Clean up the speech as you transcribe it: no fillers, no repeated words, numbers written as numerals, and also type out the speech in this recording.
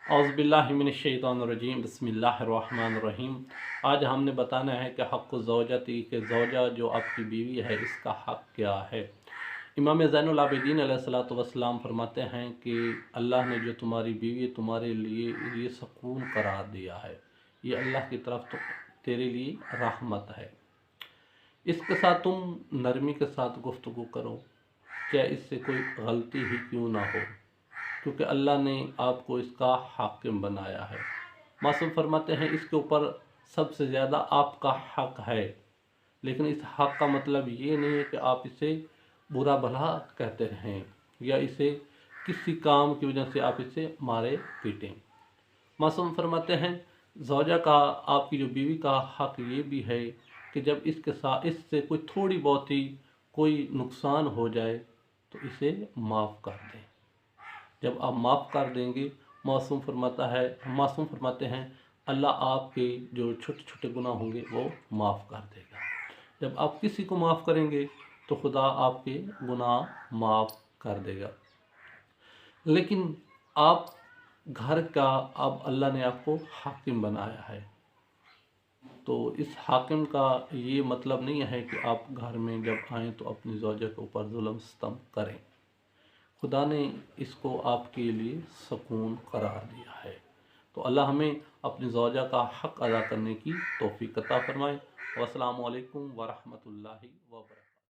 औज़ुबिल्लाहिमिनश्शैतानिर्रजीम बिस्मिल्लाहिर्रहमानिर्रहीम। आज हमने बताना है कि हक़्क़ु ज़ौजती के ज़ौजा जो आपकी बीवी है इसका हक़ क्या है। इमाम ज़ैनुल आबिदीन अलैहिस्सलातु वस्सलाम फरमाते हैं कि अल्लाह ने जो तुम्हारी बीवी तुम्हारे लिए ये सुकून करार दिया है, ये अल्लाह की तरफ तो तेरे लिए रहमत है। इसके साथ तुम नरमी के साथ गुफ्तगू करो, चाहे इससे कोई गलती ही क्यों ना हो, क्योंकि अल्लाह ने आपको इसका हाकिम बनाया है। मासूम फरमाते हैं इसके ऊपर सबसे ज़्यादा आपका हक़ है, लेकिन इस हक़ का मतलब ये नहीं है कि आप इसे बुरा भला कहते रहें या इसे किसी काम की वजह से आप इसे मारे पीटें। मासूम फरमाते हैं ज़ौजा का, आपकी जो बीवी का हक़ ये भी है कि जब इसके साथ इससे कोई थोड़ी बहुत ही कोई नुकसान हो जाए तो इसे माफ़ कर दें। जब आप माफ़ कर देंगे, मासूम फरमाते हैं अल्लाह आपके जो छोटे छोटे गुनाह होंगे वो माफ़ कर देगा। जब आप किसी को माफ़ करेंगे तो खुदा आपके गुनाह माफ़ कर देगा। लेकिन आप घर का, अब अल्लाह ने आपको हाकिम बनाया है, तो इस हाकिम का ये मतलब नहीं है कि आप घर में जब आएँ तो अपनी ज़ौजा के ऊपर जुल्म सितम करें। खुदा ने इसको आपके लिए सुकून करार दिया है, तो अल्लाह हमें अपनी ज़ौजा का हक़ अदा करने की तौफ़ीक़ अता फ़रमाए। अस्सलामु अलैकुम व रहमतुल्लाहि व बरकातहू।